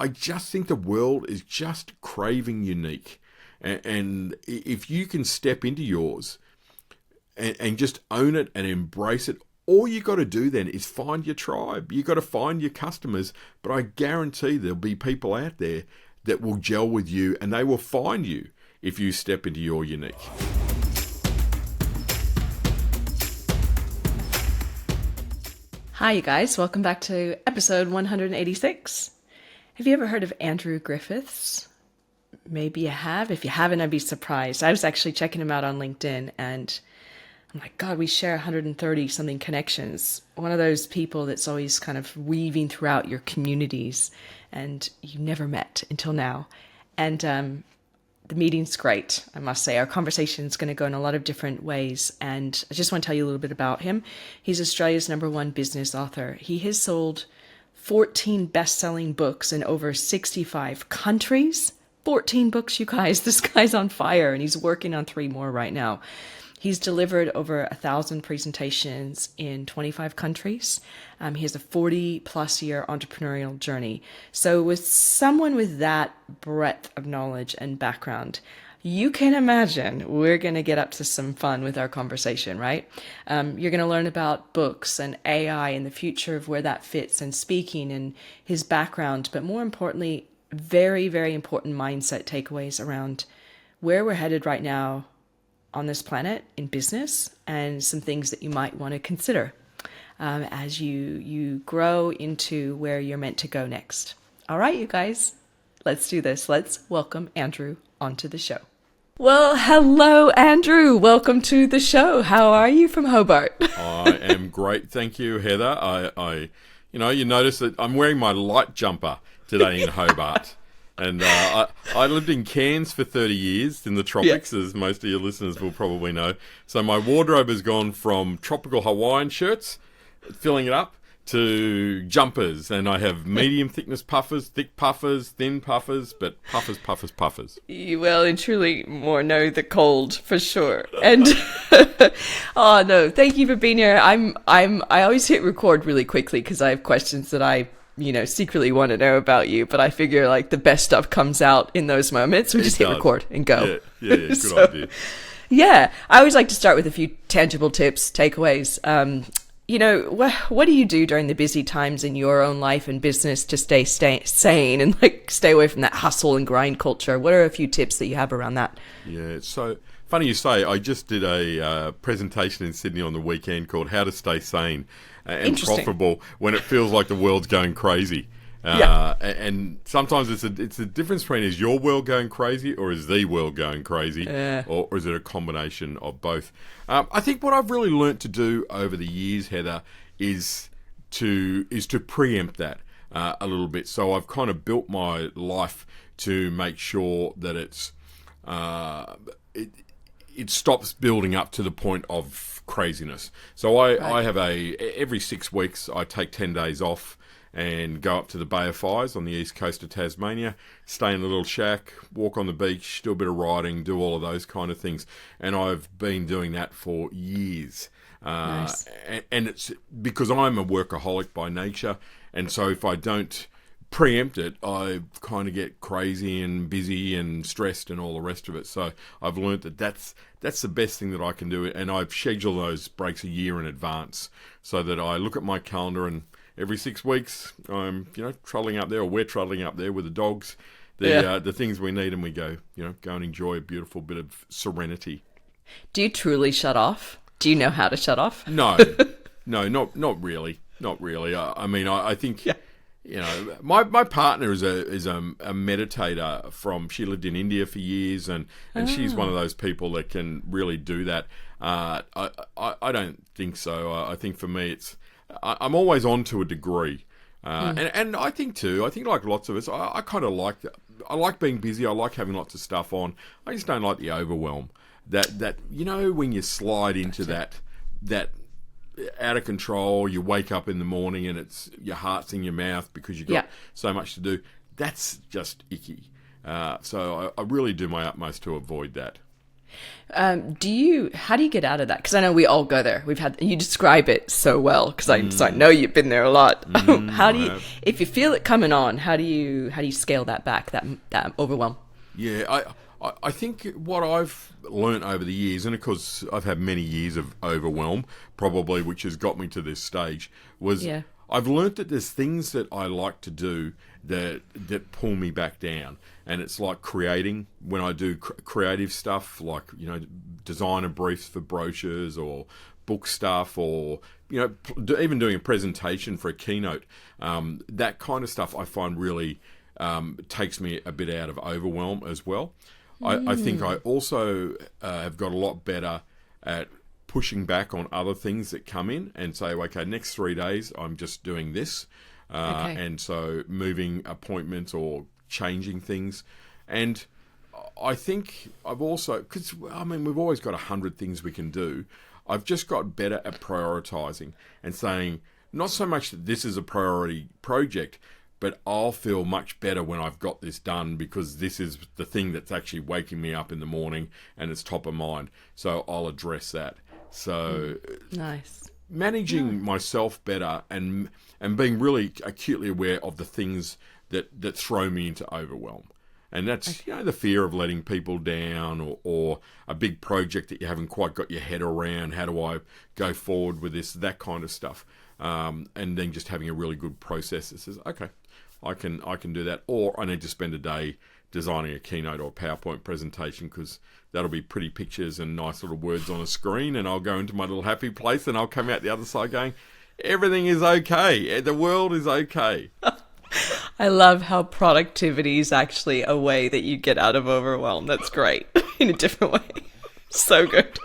I just think the world is just craving unique. And if you can step into yours and just own it and embrace it, all you got to do then is find your tribe. You got to find your customers. But I guarantee there'll be people out there that will gel with you, and they will find you if you step into your unique. Hi, you guys. Welcome back to episode 186. Have you ever heard of Andrew Griffiths? Maybe you have. If you haven't, I'd be surprised. I was actually checking him out on LinkedIn, and I'm like, God, we share 130 something connections. One of those people that's always kind of weaving throughout your communities, and you never met until now. And the meeting's great, I must say. Our conversation is going to go in a lot of different ways, and I just want to tell you a little bit about him. He's Australia's #1 business author. He has sold 14 best-selling books in over 65 countries. 14 books, you guys. This guy's on fire, and he's working on 3 more right now. He's delivered over 1,000 presentations in 25 countries. He has a 40-plus year entrepreneurial journey. So with someone with that breadth of knowledge and background, you can imagine we're going to get up to some fun with our conversation, right? You're going to learn about books and AI and the future of where that fits, and speaking and his background, but more importantly, very, very important mindset takeaways around where we're headed right now on this planet in business, and some things that you might want to consider as you grow into where you're meant to go next. All right, you guys, let's do this. Let's welcome Andrew onto the show. Well, hello, Andrew. Welcome to the show. How are you from Hobart? I am great, thank you, Heather. I you notice that I'm wearing my light jumper today in Hobart. And I lived in Cairns for 30 years in the tropics, as most of your listeners will probably know. So my wardrobe has gone from tropical Hawaiian shirts, filling it up, to jumpers. And I have medium thickness puffers, thick puffers, thin puffers, but puffers. You well and truly more know the cold for sure. And oh no, thank you for being here. I always hit record really quickly because I have questions that I secretly want to know about you, but I figure like the best stuff comes out in those moments. We just hit record and go. Yeah, good idea. Yeah, I always like to start with a few tangible tips, takeaways. What do you do during the busy times in your own life and business to stay sane and like stay away from that hustle and grind culture? What are a few tips that you have around that? Yeah, it's so funny you say. I just did a presentation in Sydney on the weekend called How to Stay Sane and Profitable When It Feels Like the World's Going Crazy. And sometimes it's a difference between, is your world going crazy or is the world going crazy, or is it a combination of both? I think what I've really learnt to do over the years, Heather, is to preempt that a little bit. So I've kind of built my life to make sure that it stops building up to the point of craziness. So I have every 6 weeks I take 10 days off and go up to the Bay of Fires on the east coast of Tasmania, stay in a little shack, walk on the beach, do a bit of riding, do all of those kind of things. And I've been doing that for years. Nice. And it's because I'm a workaholic by nature, and so if I don't preempt it, I kind of get crazy and busy and stressed and all the rest of it. So I've learned that's the best thing that I can do, and I've scheduled those breaks a year in advance so that I look at my calendar, and every 6 weeks I'm trolling up there, or we're trolling up there with the dogs, the things we need, and we go and enjoy a beautiful bit of serenity. Do you truly shut off? Do you know how to shut off? No, not really. I think. Yeah. My partner is a meditator she lived in India for years, and she's one of those people that can really do that. I don't think so. I think for me I'm always on to a degree. And I think like lots of us, I kind of like that. I like being busy. I like having lots of stuff on. I just don't like the overwhelm. That when you slide into that out of control, you wake up in the morning and it's your heart's in your mouth because you've got so much to do. That's just icky. So I really do my utmost to avoid that. How do you get out of that? Because I know we all go there. You describe it so well because so I know you've been there a lot. How do you, if you feel it coming on, how do you scale that back, that overwhelm? Yeah, I think what I've learnt over the years, and of course I've had many years of overwhelm, probably, which has got me to this stage, was I've learnt that there's things that I like to do that pull me back down. And it's like creating, when I do creative stuff, like, designer briefs for brochures or book stuff, or, even doing a presentation for a keynote. That kind of stuff I find really takes me a bit out of overwhelm as well. I think I also have got a lot better at pushing back on other things that come in and say, okay, next 3 days I'm just doing this. And so moving appointments or changing things. And I think I've also, because we've always got 100 things we can do. I've just got better at prioritizing and saying, not so much that this is a priority project, but I'll feel much better when I've got this done because this is the thing that's actually waking me up in the morning and it's top of mind. So I'll address that. So nice. Managing myself better and being really acutely aware of the things that throw me into overwhelm. And that's, the fear of letting people down or a big project that you haven't quite got your head around. How do I go forward with this? That kind of stuff. And then just having a really good process that says, okay, I can do that. Or I need to spend a day designing a keynote or a PowerPoint presentation because that'll be pretty pictures and nice little words on a screen, and I'll go into my little happy place and I'll come out the other side going, everything is okay. The world is okay. I love how productivity is actually a way that you get out of overwhelm. That's great. In a different way. So good.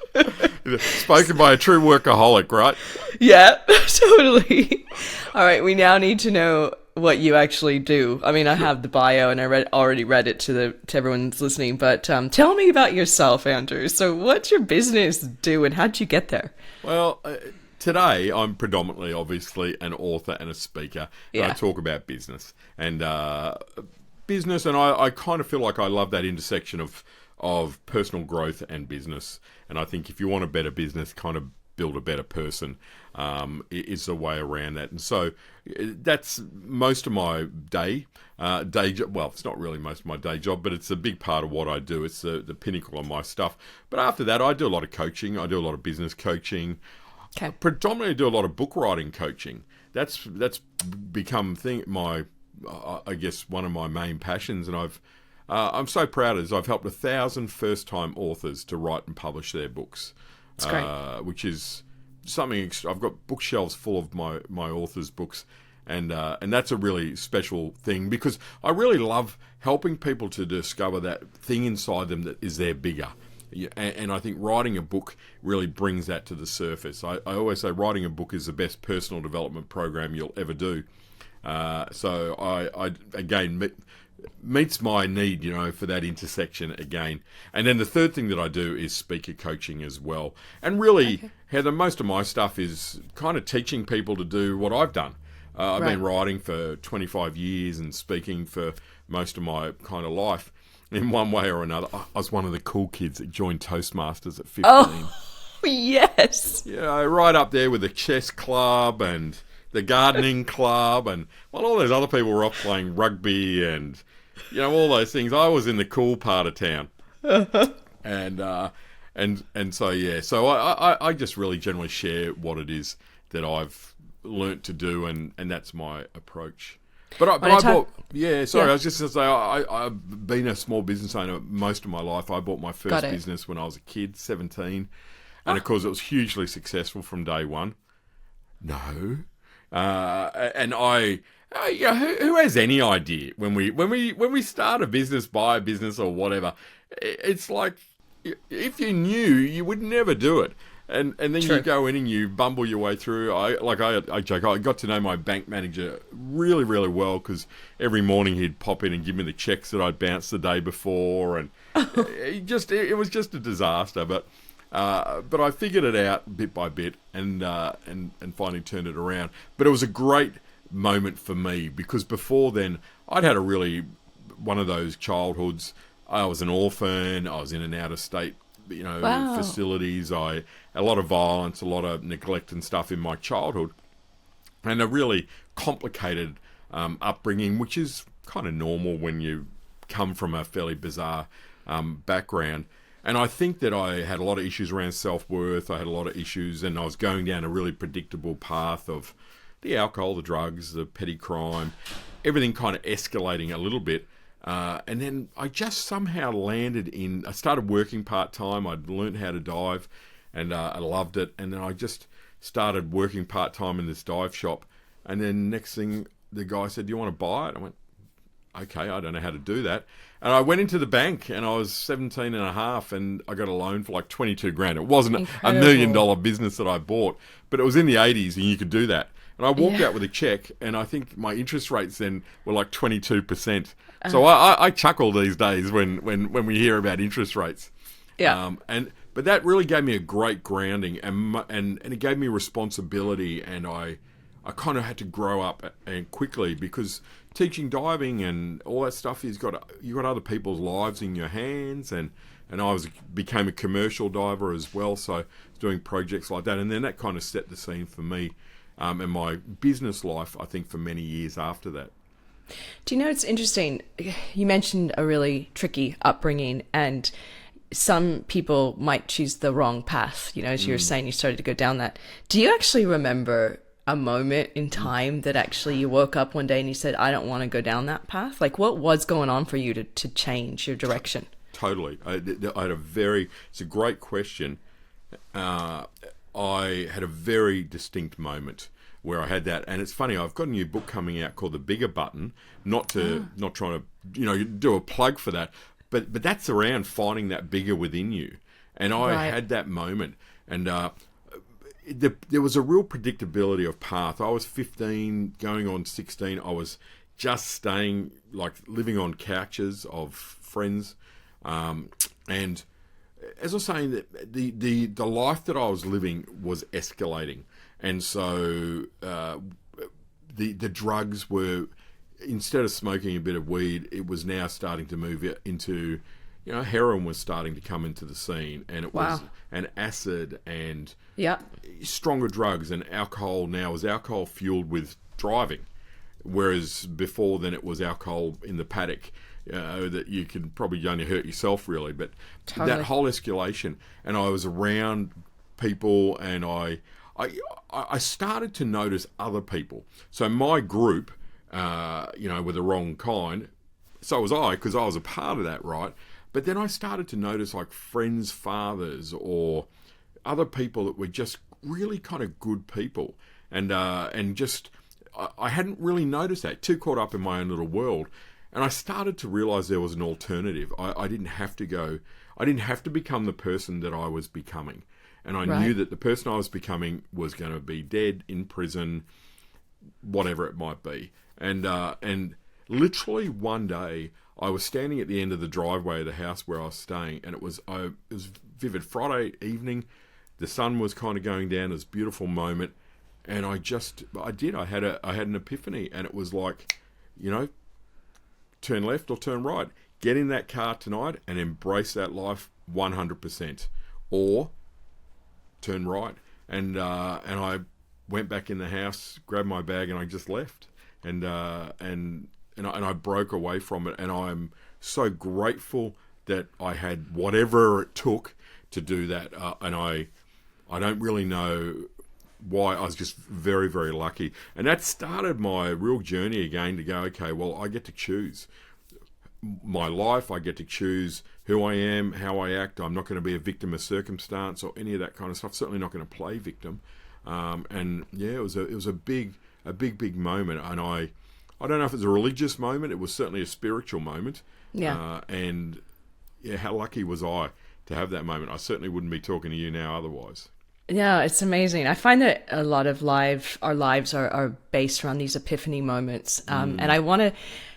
Spoken by a true workaholic, right? Yeah, totally. All right, we now need to know what you actually do. I mean, I have the bio and I already read it to everyone's listening, but tell me about yourself, Andrew. So what's your business do and how'd you get there? Well, today I'm predominantly, obviously, an author and a speaker. And I talk about business. And I kind of feel like I love that intersection of personal growth and business. And I think if you want a better business, kind of build a better person is the way around that. And so that's most of my day job. Well, it's not really most of my day job, but it's a big part of what I do. It's the pinnacle of my stuff. But after that, I do a lot of coaching. I do a lot of business coaching. Okay. I predominantly do a lot of book writing coaching. That's become I guess one of my main passions, and I'm so proud of this. I've helped 1,000 first-time authors to write and publish their books. That's great. Which is something I've got bookshelves full of my authors' books, and that's a really special thing because I really love helping people to discover that thing inside them that is their bigger. And I think writing a book really brings that to the surface. I always say writing a book is the best personal development program you'll ever do. So I again meets my need, for that intersection again. And then the third thing that I do is speaker coaching as well. And really, Heather, most of my stuff is kind of teaching people to do what I've done. I've been writing for 25 years and speaking for most of my kind of life in one way or another. I was one of the cool kids that joined Toastmasters at 15. Oh, yes. Right up there with the chess club and the gardening club, and all those other people were off playing rugby and all those things. I was in the cool part of town, and so I just really generally share what it is that I've learnt to do, and that's my approach. I was just going to say I've been a small business owner most of my life. I bought my first business when I was a kid, 17, and of course it was hugely successful from day one. No. And who has any idea when we start a business, buy a business or whatever? It's like if you knew, you would never do it. And then you go in and you bumble your way through. I joke, I got to know my bank manager really, really well because every morning he'd pop in and give me the checks that I'd bounced the day before, and it was just a disaster. But I figured it out bit by bit and finally turned it around. But it was a great moment for me because before then I'd had one of those childhoods. I was an orphan. I was in and out of state Wow. facilities. A lot of violence, a lot of neglect and stuff in my childhood, and a really complicated upbringing, which is kind of normal when you come from a fairly bizarre background. And I think that I had a lot of issues around self-worth. I had a lot of issues, and I was going down a really predictable path of the alcohol, the drugs, the petty crime, everything kind of escalating a little bit. And then I just somehow landed in... I started working part-time. I'd learned how to dive, and I loved it. And then I just started working part-time in this dive shop. And then next thing, the guy said, "Do you want to buy it?" I went, "Okay, I don't know how to do that." And I went into the bank, and I was 17 and a half, and I got a loan for like 22 grand. It wasn't Incredible. $1 million business that I bought, but it was in the 80s, and you could do that. And I walked out with a check, and I think my interest rates then were like 22%. So I chuckle these days when we hear about interest rates. Yeah. But that really gave me a great grounding, and it gave me responsibility, and I kind of had to grow up and quickly, because teaching diving and all that stuff, you got other people's lives in your hands, and I became a commercial diver as well, so doing projects like that, and then that kind of set the scene for me and my business life, I think, for many years after that. Do you know, it's interesting. You mentioned a really tricky upbringing, and some people might choose the wrong path. As you were saying, you started to go down that. Do you actually remember a moment in time that actually you woke up one day and you said, "I don't want to go down that path"? Like, what was going on for you to change your direction? Totally. It's a great question. I had a very distinct moment where I had that, and it's funny, I've got a new book coming out called The Bigger Button, not trying to, do a plug for that, but that's around finding that bigger within you. And I had that moment, and there was a real predictability of path. I was 15, going on 16. I was just staying, like living on couches of friends. And as I was saying, the life that I was living was escalating. And so the drugs were, instead of smoking a bit of weed, it was now starting to move into... heroin was starting to come into the scene, and it was an acid and stronger drugs, and alcohol now was alcohol fueled with driving, whereas before then it was alcohol in the paddock that you could probably only hurt yourself really. But that whole escalation, and I was around people, and I started to notice other people. So my group, were the wrong kind. So was I, because I was a part of that, right? But then I started to notice like friends' fathers or other people that were just really kind of good people. And just, I hadn't really noticed that, too caught up in my own little world. And I started to realize there was an alternative. I didn't have to become the person that I was becoming. And I knew that the person I was becoming was going to be dead, in prison, whatever it might be. And literally one day, I was standing at the end of the driveway of the house where I was staying, and it was vivid Friday evening. The sun was kind of going down. It was a beautiful moment, and I had an epiphany, and it was like, turn left or turn right. Get in that car tonight and embrace that life 100%, or turn right. And I went back in the house, grabbed my bag, and I just left. And I broke away from it, and I'm so grateful that I had whatever it took to do that. And I don't really know why. I was just very, very lucky. And that started my real journey again to go, okay, well, I get to choose my life. I get to choose who I am, how I act. I'm not going to be a victim of circumstance or any of that kind of stuff. Certainly not going to play victim. It was a big moment. And I don't know if it's a religious moment. It was certainly a spiritual moment. Yeah. How lucky was I to have that moment? I certainly wouldn't be talking to you now otherwise. Yeah, it's amazing. I find that a lot of our lives are based around these epiphany moments. And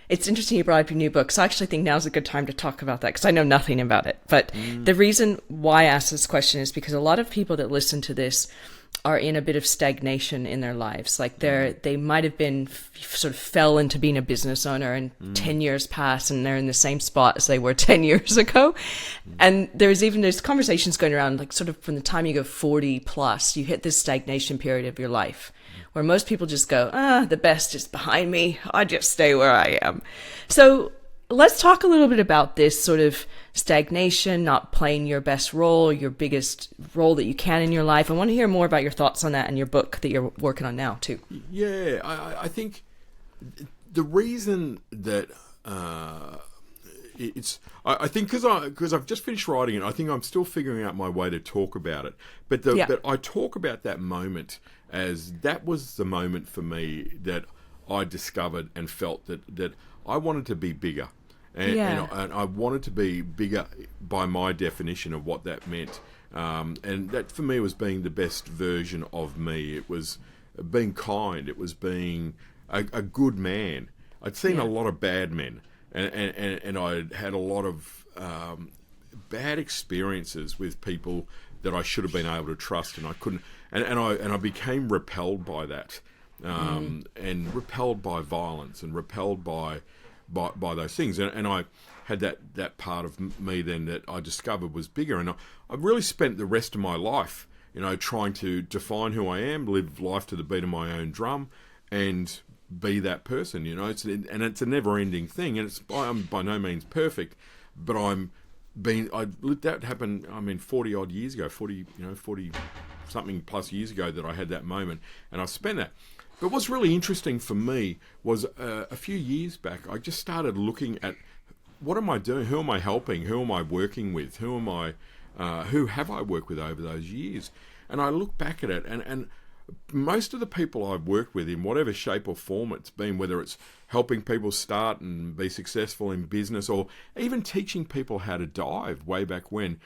it's interesting you brought up your new book. So I actually think now's a good time to talk about that, because I know nothing about it. But the reason why I asked this question is because a lot of people that listen to this are in a bit of stagnation in their lives. Like they might have been sort of fell into being a business owner, and 10 years pass and they're in the same spot as they were 10 years ago. And there's conversations going around, like sort of from the time you go 40 plus, you hit this stagnation period of your life where most people just go, the best is behind me. I just stay where I am. So let's talk a little bit about this sort of stagnation, not playing your best role, your biggest role that you can in your life. I want to hear more about your thoughts on that and your book that you're working on now too. Yeah, I think the reason that I think because I've just finished writing it, I think I'm still figuring out my way to talk about it. But I talk about that moment as that was the moment for me that I discovered and felt that I wanted to be bigger. And I wanted to be bigger by my definition of what that meant. And that for me was being the best version of me. It was being kind. It was being a good man. I'd seen a lot of bad men. And I'd had a lot of bad experiences with people that I should have been able to trust, and I couldn't. And I became repelled by that, and repelled by violence, and repelled by those things. And I had that part of me then that I discovered was bigger. And I really spent the rest of my life, trying to define who I am, live life to the beat of my own drum, and be that person. It's a never-ending thing, and I'm by no means perfect, but that happened. 40 odd years ago, 40 something plus years ago that I had that moment, and I've spent that. But what's really interesting for me was a few years back, I just started looking at what am I doing, who am I helping, who am I working with, who have I worked with over those years, and I look back at it, and most of the people I've worked with in whatever shape or form it's been, whether it's helping people start and be successful in business or even teaching people how to dive way back when,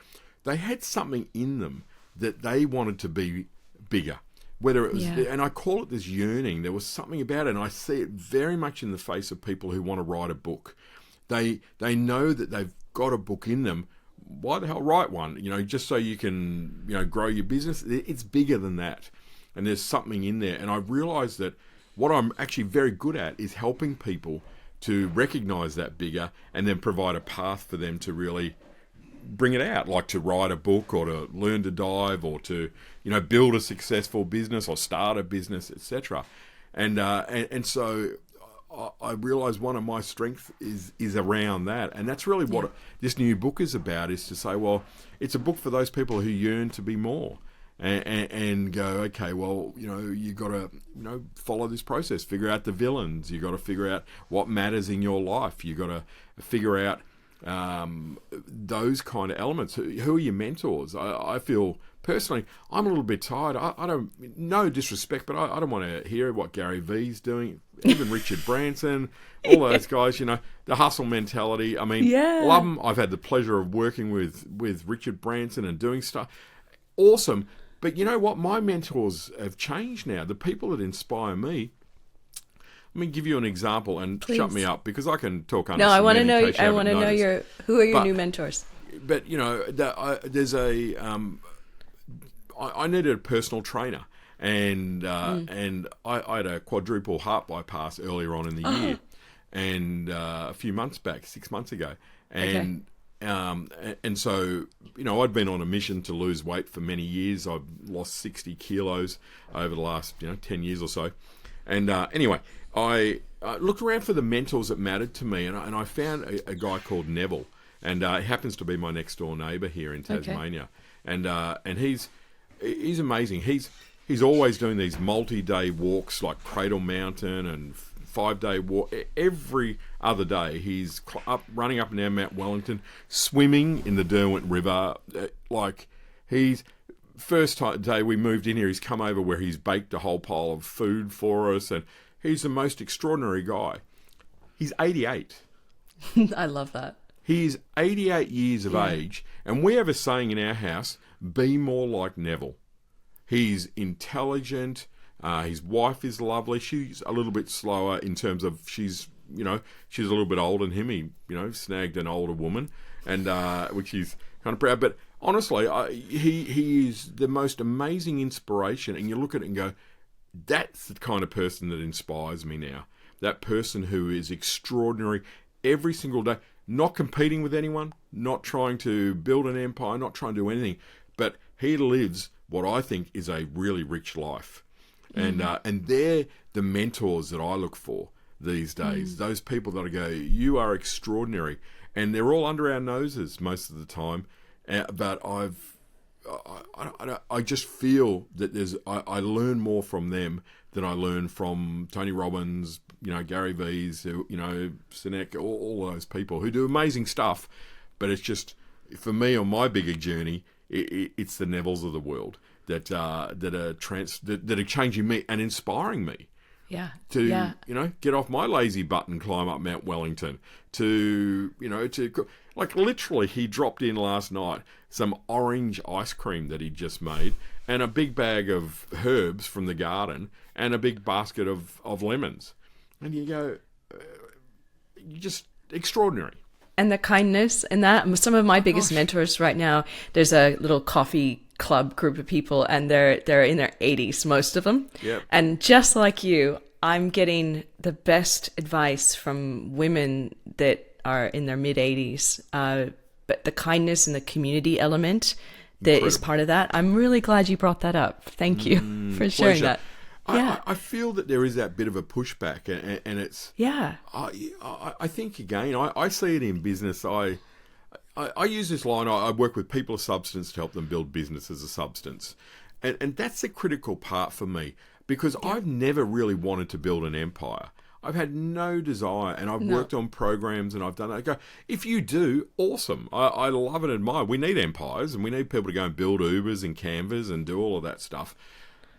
they had something in them that they wanted to be bigger. Whether it was, and I call it this yearning, there was something about it, and I see it very much in the face of people who want to write a book. They know that they've got a book in them. Why the hell write one? Just so you can, grow your business. It's bigger than that. And there's something in there. And I realised that what I'm actually very good at is helping people to recognise that bigger and then provide a path for them to really bring it out, like to write a book or to learn to dive or to, build a successful business or start a business, etc. And so I realised one of my strengths is around that. And that's really what this new book is about, is to say, well, it's a book for those people who yearn to be more. And go, okay, well, you got to, follow this process, figure out the villains. You got to figure out what matters in your life. You got to figure out those kind of elements. Who are your mentors? I feel personally, I'm a little bit tired. I don't, no disrespect, but I don't want to hear what Gary Vee's doing. Even Richard Branson, all those guys. The hustle mentality. I mean, love them. I've had the pleasure of working with Richard Branson and doing stuff. Awesome. But you know what? My mentors have changed now. The people that inspire me. Let me give you an example and shut me up because I can talk under. No, I want to know. I want to know who are your new mentors. But there's a. I needed a personal trainer, and I had a quadruple heart bypass earlier on in the year, and a few months back, 6 months ago, and. And so, I'd been on a mission to lose weight for many years. I've lost 60 kilos over the last, 10 years or so. And anyway, I looked around for the mentors that mattered to me, and I found a guy called Neville, and he happens to be my next door neighbour here in Tasmania. And he's amazing. He's always doing these multi-day walks like Cradle Mountain and 5-day walk. Every other day he's running up and down Mount Wellington, swimming in the Derwent River. He's first day we moved in here, he's come over where he's baked a whole pile of food for us, and he's the most extraordinary guy. He's 88. I love that. He's 88 years of age, and we have a saying in our house, be more like Neville. He's intelligent. His wife is lovely. She's a little bit slower in terms of she's a little bit older than him. He, snagged an older woman, and which he's kind of proud. But honestly, he is the most amazing inspiration. And you look at it and go, that's the kind of person that inspires me now. That person who is extraordinary every single day, not competing with anyone, not trying to build an empire, not trying to do anything, but he lives what I think is a really rich life. And they're the mentors that I look for these days. Those people that I go, you are extraordinary. And they're all under our noses most of the time. But I just feel that I learn more from them than I learn from Tony Robbins, Gary V's, Sinek, all those people who do amazing stuff. But it's just, for me on my bigger journey, it's the Nevilles of the world that are changing me and inspiring me. Yeah. To get off my lazy butt and climb up Mount Wellington. To like literally, he dropped in last night some orange ice cream that he'd just made, and a big bag of herbs from the garden, and a big basket of lemons. And you go, you're just extraordinary. And the kindness and that. Some of my biggest mentors right now, there's a little coffee club group of people, and they're in their 80s, most of them. Yep. And just like you, I'm getting the best advice from women that are in their mid 80s. But the kindness and the community element that is part of that. I'm really glad you brought that up. Thank you for sharing that. I feel that there is that bit of a pushback, and it's... Yeah. I think, again, I see it in business. I use this line, I work with people of substance to help them build businesses of substance. And that's the critical part for me, because I've never really wanted to build an empire. I've had no desire, and I've worked on programs, and I've done that. I go, if you do, awesome. I love and admire. We need empires, and we need people to go and build Ubers and Canvas and do all of that stuff.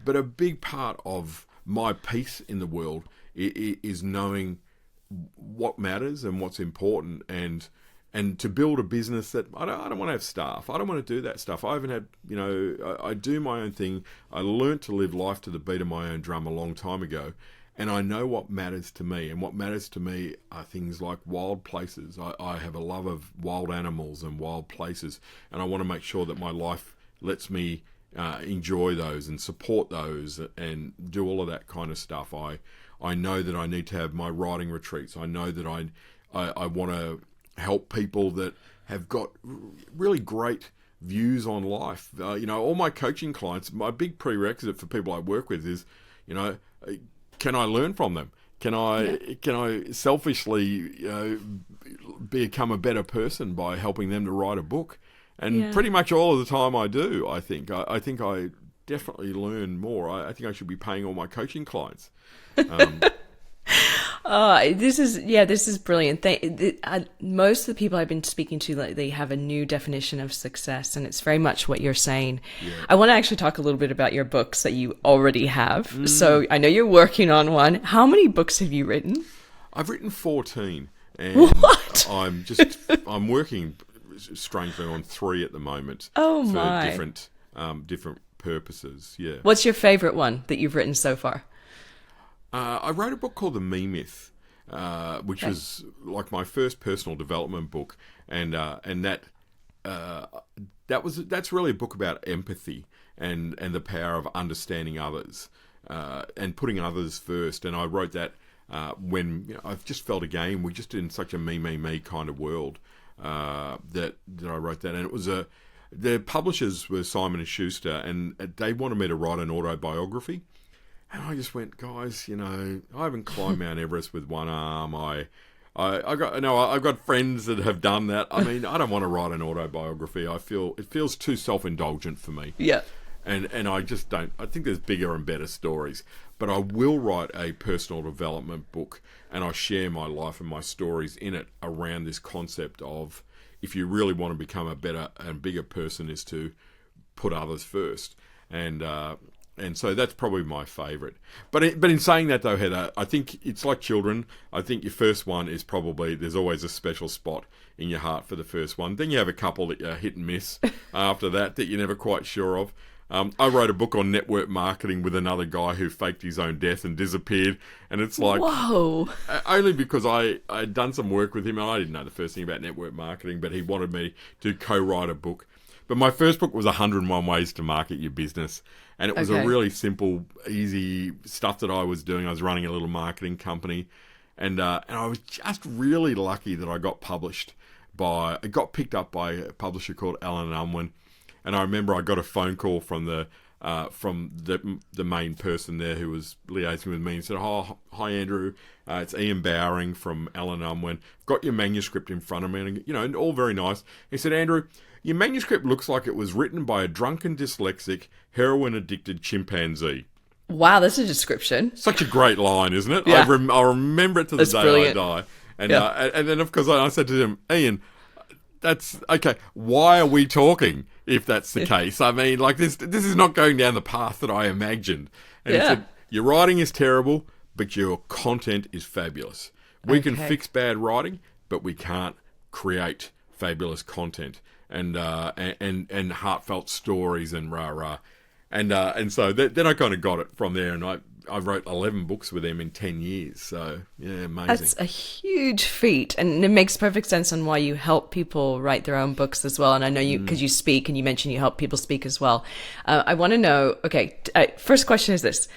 But a big part of my peace in the world is knowing what matters and what's important, and to build a business that I don't want to have staff. I don't want to do that stuff. I haven't had, I do my own thing. I learned to live life to the beat of my own drum a long time ago. And I know what matters to me. And what matters to me are things like wild places. I have a love of wild animals and wild places. And I want to make sure that my life lets me enjoy those and support those and do all of that kind of stuff. I know that I need to have my writing retreats. I know that I want to help people that have got really great views on life. All my coaching clients, my big prerequisite for people I work with is, can I learn from them? Can I selfishly become a better person by helping them to write a book? And pretty much all of the time I do, I think. I think I definitely learn more. I think I should be paying all my coaching clients. This is brilliant. Most of the people I've been speaking to lately have a new definition of success, and it's very much what you're saying. Yeah. I want to actually talk a little bit about your books that you already have. So I know you're working on one. How many books have you written? I've written 14. And what? I'm working strangely on 3 at the moment. Oh for my! different purposes. Yeah. What's your favorite one that you've written so far? I wrote a book called The Me Myth, which was like my first personal development book, and that's really a book about empathy and the power of understanding others and putting others first. And I wrote that when I've just felt again we're just in such a me kind of world that I wrote that, and it was the publishers were Simon and Schuster, and they wanted me to write an autobiography. And I just went, guys, I haven't climbed Mount Everest with one arm. I've got friends that have done that. I mean, I don't want to write an autobiography. I feel it feels too self-indulgent for me. Yeah. And I just don't. I think there's bigger and better stories. But I will write a personal development book, and I share my life and my stories in it around this concept of, if you really want to become a better and bigger person, is to put others first. And so that's probably my favourite. But in saying that, though, Heather, I think it's like children. I think your first one is probably, there's always a special spot in your heart for the first one. Then you have a couple that you hit and miss after that you're never quite sure of. I wrote a book on network marketing with another guy who faked his own death and disappeared. And it's like... Whoa! Only because I'd done some work with him, and I didn't know the first thing about network marketing, but he wanted me to co-write a book. But my first book was 101 Ways to Market Your Business. And it was a Okay. really simple, easy stuff that I was doing. I was running a little marketing company. And I was just really lucky that I got published it got picked up by a publisher called Allen & Unwin. And I remember I got a phone call from the main person there who was liaising with me and said, "Oh, hi Andrew, it's Ian Bowering from Allen & Unwin. Got your manuscript in front of me, and and all very nice." He said, "Andrew, your manuscript looks like it was written by a drunken, dyslexic, heroin-addicted chimpanzee." Wow, that's a description. Such a great line, isn't it? Yeah. I remember it to the That's day brilliant. I die. And Yeah. and then of course I said to him, "Ian, that's okay. Why are we talking if that's the case? I mean, like this is not going down the path that I imagined." And he Yeah. said, "Your writing is terrible, but your content is fabulous. We can Okay. fix bad writing, but we can't create fabulous content and heartfelt stories and rah rah." And so then I kind of got it from there, and I wrote 11 books with them in 10 years. So yeah, amazing. That's a huge feat, and it makes perfect sense on why you help people write their own books as well. And I know you, because you speak, and you mentioned you help people speak as well. I want to know, okay, first question is this.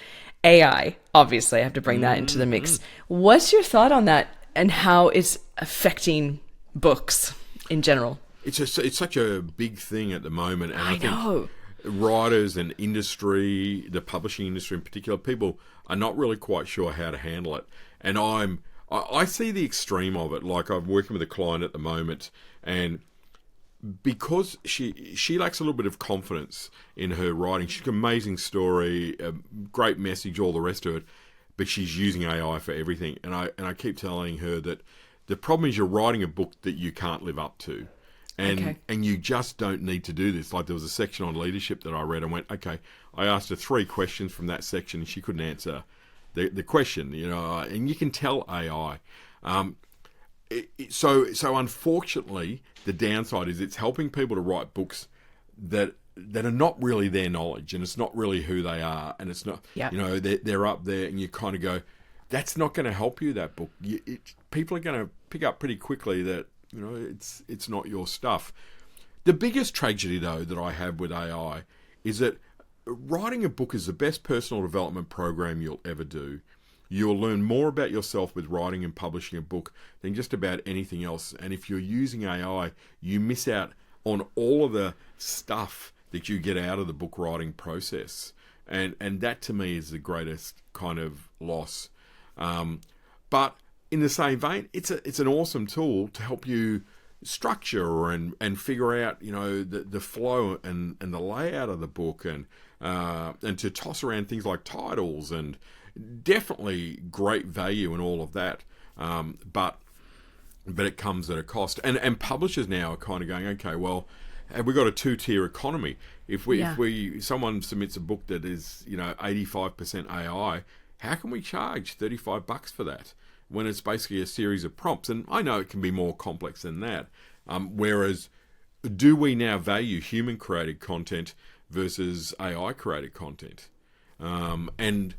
AI, obviously, I have to bring that into the mix. What's your thought on that, and how it's affecting books in general? It's such a big thing at the moment, and I think know. writers and industry, the publishing industry in particular, people are not really quite sure how to handle it. And I see the extreme of it. Like I'm working with a client at the moment, and because she lacks a little bit of confidence in her writing, she's got an amazing story, a great message, all the rest of it, but she's using AI for everything. And I keep telling her that the problem is you're writing a book that you can't live up to. And you just don't need to do this. Like there was a section on leadership that I read and went, okay, I asked her 3 questions from that section and she couldn't answer the question, and you can tell AI. So unfortunately, the downside is it's helping people to write books that are not really their knowledge, and it's not really who they are, and it's not, Yeah. they're up there, and you kind of go, that's not going to help you, that book. People are going to pick up pretty quickly that, it's not your stuff. The biggest tragedy, though, that I have with AI is that writing a book is the best personal development program you'll ever do. You'll learn more about yourself with writing and publishing a book than just about anything else. And if you're using AI, you miss out on all of the stuff that you get out of the book writing process. And that to me is the greatest kind of loss. But in the same vein, it's an awesome tool to help you structure and figure out, the flow and the layout of the book, and to toss around things like titles, and definitely great value in all of that. But it comes at a cost. And publishers now are kind of going, okay, well, have we got a 2-tier economy? If someone submits a book that is, 85% AI, how can we charge $35 for that when it's basically a series of prompts? And I know it can be more complex than that. Whereas, do we now value human created content versus AI created content? And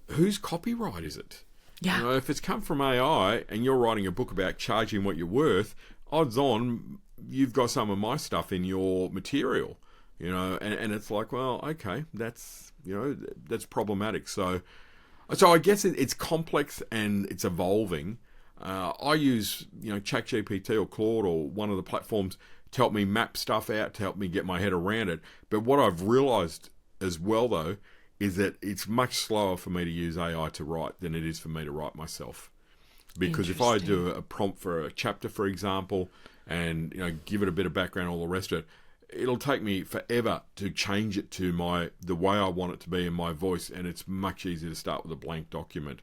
whose copyright is it? Yeah. If it's come from AI and you're writing a book about charging what you're worth, odds on you've got some of my stuff in your material. And it's like, well, okay, that's problematic. So I guess it's complex and it's evolving. I use, ChatGPT or Claude or one of the platforms to help me map stuff out, to help me get my head around it. But what I've realised as well, though, is that it's much slower for me to use AI to write than it is for me to write myself. Because if I do a prompt for a chapter, for example, and give it a bit of background, all the rest of it, it'll take me forever to change it to the way I want it to be in my voice, and it's much easier to start with a blank document.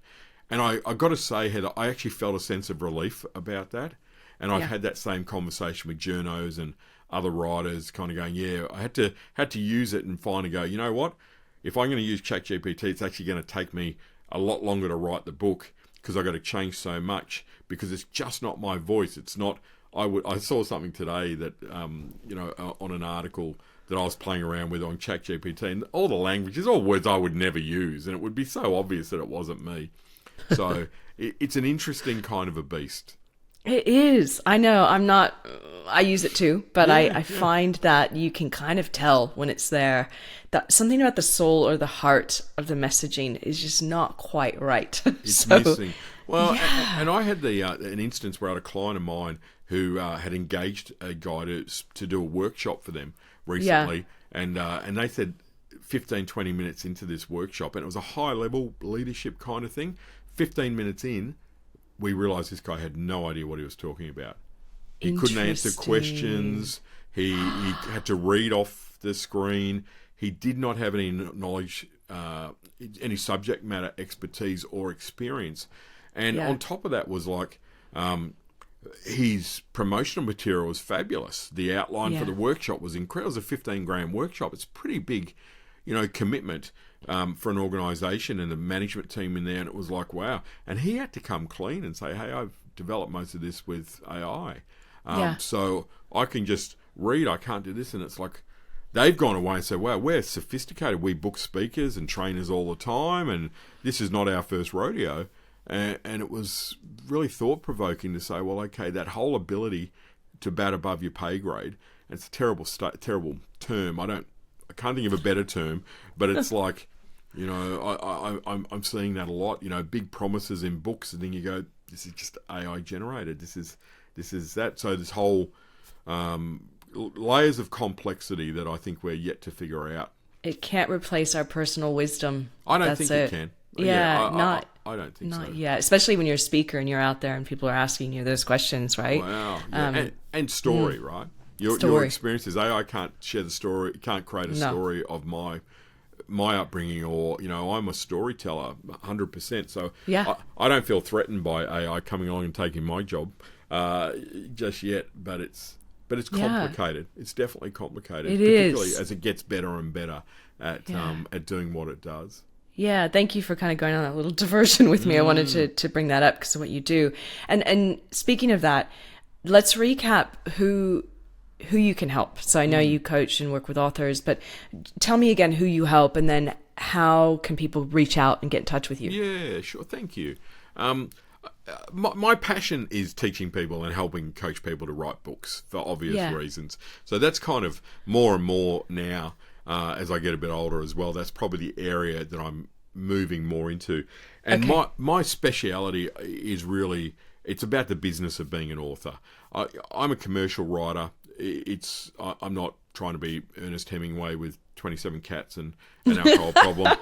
And I got to say, Heather, I actually felt a sense of relief about that. And I've had that same conversation with journos and other writers, kind of going, yeah, I had to use it and finally go, you know what? If I'm going to use ChatGPT, it's actually going to take me a lot longer to write the book because I've got to change so much, because it's just not my voice. It's not. I saw something today that on an article that I was playing around with on ChatGPT, and all the language is all words I would never use, and it would be so obvious that it wasn't me. So it's an interesting kind of a beast. It is. I know. I'm not I use it too, but I find that you can kind of tell when it's there that something about the soul or the heart of the messaging is just not quite right. It's missing. Well, and I had an instance where I had a client of mine who had engaged a guy to do a workshop for them recently, and they said 15, 20 minutes into this workshop, and it was a high-level leadership kind of thing. 15 minutes in, we realised this guy had no idea what he was talking about. He couldn't answer questions. He had to read off the screen. He did not have any knowledge, any subject matter expertise or experience. And on top of that was like his promotional material was fabulous. The outline for the workshop was incredible. It was a 15-grand workshop. It's pretty big, commitment for an organisation and the management team in there. And it was like, wow. And he had to come clean and say, hey, I've developed most of this with AI. So I can just read, I can't do this. And it's like, they've gone away and said, wow, we're sophisticated. We book speakers and trainers all the time. And this is not our first rodeo. And it was really thought-provoking to say, well, okay, that whole ability to bat above your pay grade, it's a terrible term. I can't think of a better term, but it's like, I'm seeing that a lot, big promises in books, and then you go, this is just AI generated. This is that. So this whole layers of complexity that I think we're yet to figure out. It can't replace our personal wisdom. I don't think it can. I don't think so. Yeah, especially when you're a speaker and you're out there and people are asking you those questions, right? Wow. Yeah. And story, right? Your experiences. AI can't share the story. It can't create a story of my upbringing, or I'm a storyteller, 100%. So I don't feel threatened by AI coming along and taking my job just yet. But it's complicated. It's definitely complicated, particularly as it gets better and better at doing what it does. Yeah, thank you for kind of going on that little diversion with me. I wanted to bring that up because of what you do. And speaking of that, let's recap who you can help. So I know you coach and work with authors, but tell me again who you help, and then how can people reach out and get in touch with you? Yeah, sure. Thank you. My passion is teaching people and helping coach people to write books for obvious reasons. So that's kind of more and more now. As I get a bit older as well, that's probably the area that I'm moving more into. And my speciality is really, it's about the business of being an author. I'm a commercial writer. I'm not trying to be Ernest Hemingway with 27 cats and an alcohol problem.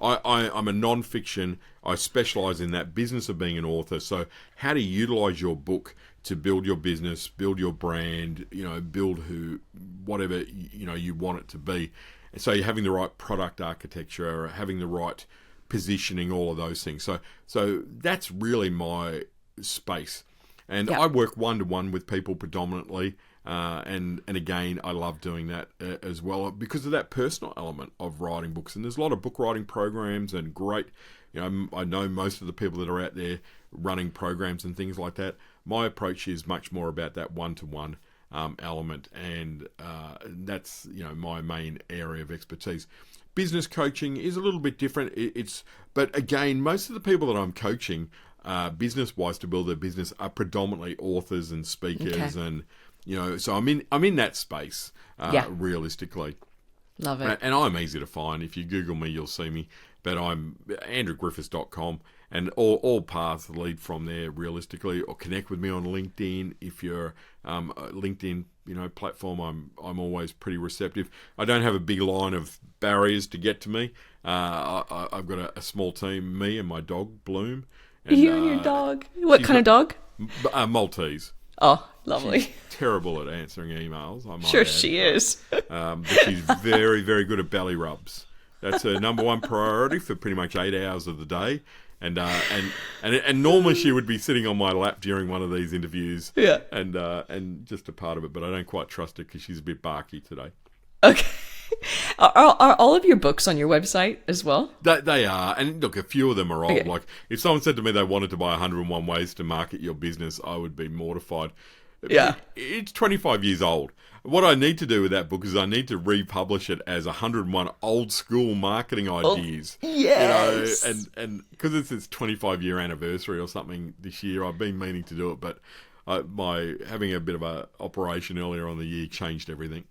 I'm a non-fiction. I specialise in that business of being an author. So how to utilise your book to build your business, build your brand, build whatever you want it to be. And so you're having the right product architecture, having the right positioning, all of those things. So that's really my space. And I work one-to-one with people predominantly. And again, I love doing that as well because of that personal element of writing books. And there's a lot of book writing programs and great, I know most of the people that are out there running programs and things like that. My approach is much more about that one-to-one element, and that's my main area of expertise. Business coaching is a little bit different. But again, most of the people that I'm coaching, business-wise, to build their business, are predominantly authors and speakers, and so I'm in that space realistically. Love it. And I'm easy to find. If you Google me, you'll see me. But I'm andrewgriffiths.com, and all paths lead from there realistically. Or connect with me on LinkedIn. If you're a LinkedIn platform, I'm always pretty receptive. I don't have a big line of barriers to get to me. I've got a small team, me and my dog Bloom. And, you and your dog. What kind of dog? Maltese. Oh, lovely. She's terrible at answering emails. I might sure add. She is. But she's very, very good at belly rubs. That's her number one priority for pretty much 8 hours of the day. And normally she would be sitting on my lap during one of these interviews. Yeah. And just a part of it, but I don't quite trust her because she's a bit barky today. Okay. Are all of your books on your website as well? They are. And look, a few of them are old. Okay. Like, if someone said to me they wanted to buy 101 Ways to Market Your Business, I would be mortified. Yeah. It's 25 years old. What I need to do with that book is I need to republish it as 101 old school marketing ideas. Oh, yes. And because it's its 25-year anniversary or something this year, I've been meaning to do it, but my having a bit of a operation earlier on the year changed everything.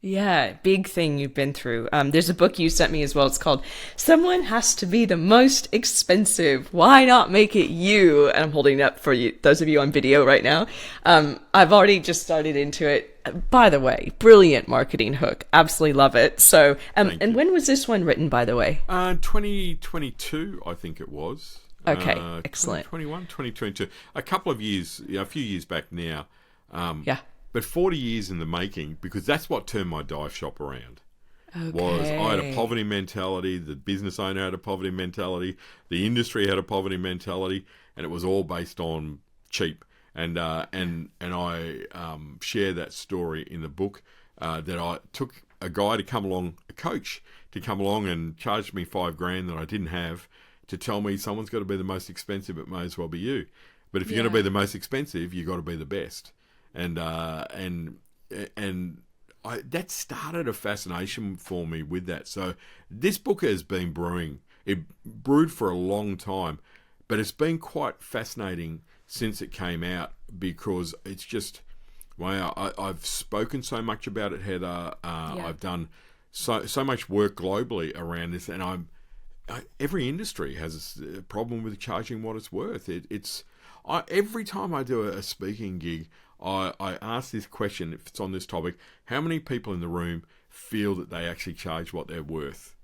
Yeah, big thing you've been through. There's a book you sent me as well. It's called Someone Has to Be the Most Expensive. Why Not Make It You? And I'm holding it up for you, those of you on video right now. I've already just started into it. By the way, brilliant marketing hook. Absolutely love it. So, and when was this one written, by the way? 2022, I think it was. Okay, excellent. 2021, 2022. A couple of years, a few years back now. Yeah. But 40 years in the making, because that's what turned my dive shop around. Okay. Was I had a poverty mentality, the business owner had a poverty mentality, the industry had a poverty mentality, and it was all based on cheap. And I share that story in the book, that I took a guy to come along, a coach, to come along and charge me $5,000 that I didn't have, to tell me someone's got to be the most expensive, it may as well be you. But if you're going to be the most expensive, you've got to be the best. And that started a fascination for me with that. So this book has been brewing. It brewed for a long time, but it's been quite fascinating since it came out, because it's just, wow, I've spoken so much about it, Heather. I've done so much work globally around this, and every industry has a problem with charging what it's worth. Every time I do a speaking gig, I ask this question, if it's on this topic: how many people in the room feel that they actually charge what they're worth?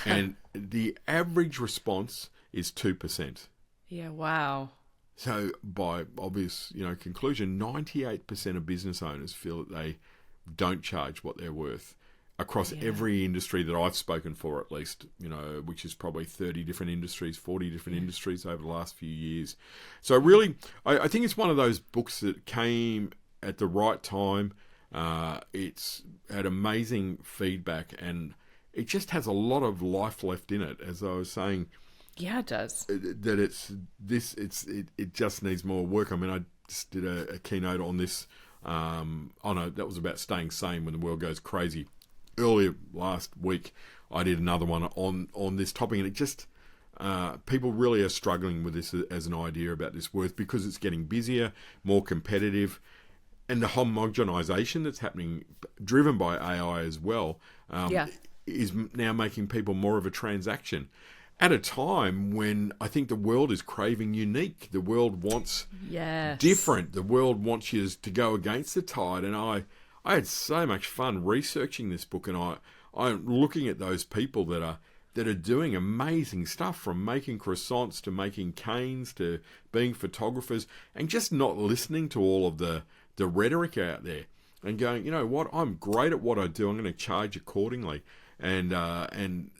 And the average response is 2%. Yeah, wow. So by obvious, conclusion, 98% of business owners feel that they don't charge what they're worth across every industry that I've spoken for, at least, which is probably 30 different industries, 40 different industries over the last few years. So really, I think it's one of those books that came at the right time. It's had amazing feedback, and it just has a lot of life left in it, as I was saying. Yeah, it does. That it just needs more work. I mean, I just did a keynote on this. That was about staying sane when the world goes crazy. Earlier last week, I did another one on this topic, and it just people really are struggling with this as an idea about this worth, because it's getting busier, more competitive, and the homogenization that's happening, driven by AI as well, is now making people more of a transaction. At a time when I think the world is craving unique, the world wants different, the world wants you to go against the tide, and I had so much fun researching this book, and I'm looking at those people that are doing amazing stuff, from making croissants to making canes to being photographers, and just not listening to all of the rhetoric out there, and going, you know what, I'm great at what I do, I'm going to charge accordingly, and I've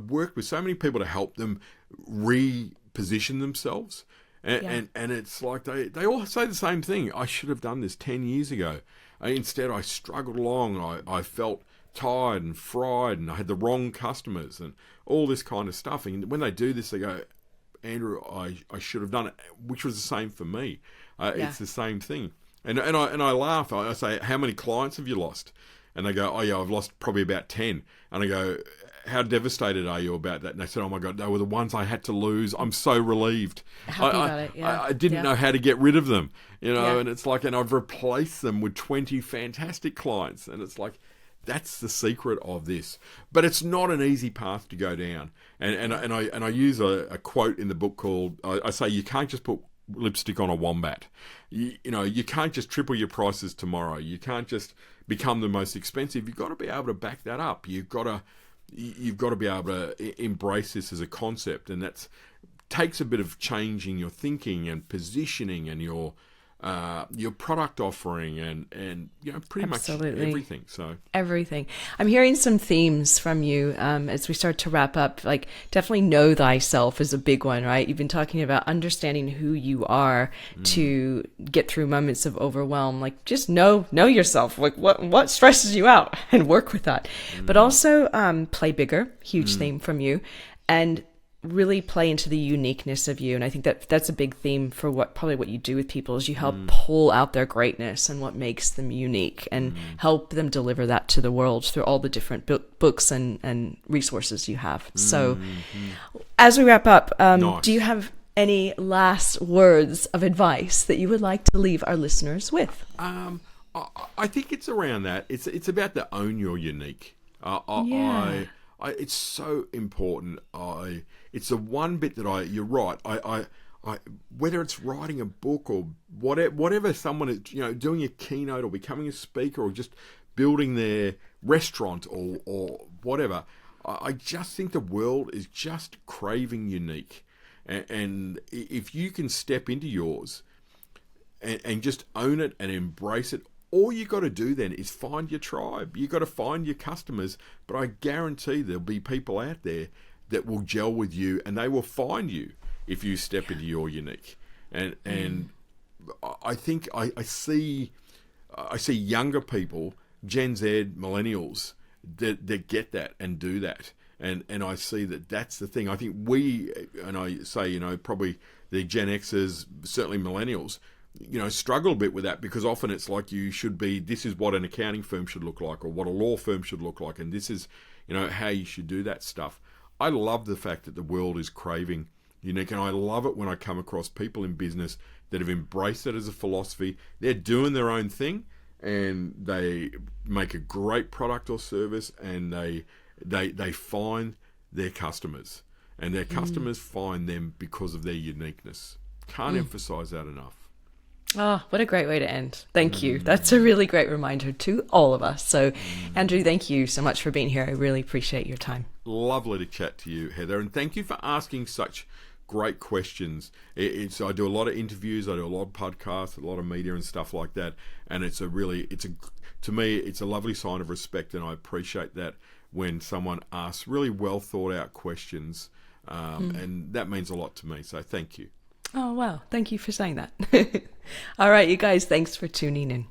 worked with so many people to help them reposition themselves. And it's like they all say the same thing. I should have done this 10 years ago. Instead, I struggled along. I felt tired and fried, and I had the wrong customers and all this kind of stuff. And when they do this, they go, Andrew, I should have done it, which was the same for me. It's the same thing. And I laugh. I say, how many clients have you lost? And they go, oh yeah, I've lost probably about 10. And I go, how devastated are you about that? And they said, oh my God, they were the ones I had to lose. I'm so relieved. Happy about it, yeah. I didn't know how to get rid of them, and it's like, and I've replaced them with 20 fantastic clients. And it's like, that's the secret of this. But it's not an easy path to go down. And I use a quote in the book called, I say, you can't just put lipstick on a wombat. You can't just triple your prices tomorrow. You can't just become the most expensive. You've got to be able to back that up. You've got to be able to embrace this as a concept, and that takes a bit of changing your thinking and positioning and your product offering and pretty Absolutely. Much everything. So everything. I'm hearing some themes from you as we start to wrap up. Like, definitely know thyself is a big one, right? You've been talking about understanding who you are to get through moments of overwhelm. Like, just know yourself. Like, what stresses you out, and work with that. But also play bigger. Huge theme from you, and really play into the uniqueness of you. And I think that's a big theme for what you do with people, is you help pull out their greatness and what makes them unique, and help them deliver that to the world through all the different books and resources you have. So as we wrap up, nice. Do you have any last words of advice that you would like to leave our listeners with? I think it's around that. It's about the own your unique. It's so important. It's the one bit that you're right. I whether it's writing a book or whatever someone is, doing a keynote or becoming a speaker or just building their restaurant or whatever, I just think the world is just craving unique. And if you can step into yours and just own it and embrace it, all you got to do then is find your tribe. You got to find your customers. But I guarantee there'll be people out there that will gel with you, and they will find you if you step into your unique. And I think I see younger people, Gen Z, millennials, that get that and do that. And I see that's the thing. I think I say, probably the Gen Xers, certainly millennials, struggle a bit with that, because often it's like this is what an accounting firm should look like, or what a law firm should look like, and this is, how you should do that stuff. I love the fact that the world is craving unique, and I love it when I come across people in business that have embraced it as a philosophy. They're doing their own thing, and they make a great product or service, and they find their customers, and their customers find them because of their uniqueness. Can't emphasize that enough. Oh, what a great way to end. Thank you. That's a really great reminder to all of us. So, Andrew, thank you so much for being here. I really appreciate your time. Lovely to chat to you, Heather, and thank you for asking such great questions. I do a lot of interviews, I do a lot of podcasts, a lot of media and stuff like that, and to me, it's a lovely sign of respect, and I appreciate that when someone asks really well thought out questions, and that means a lot to me. So thank you. Oh, wow. Thank you for saying that. All right, you guys, thanks for tuning in.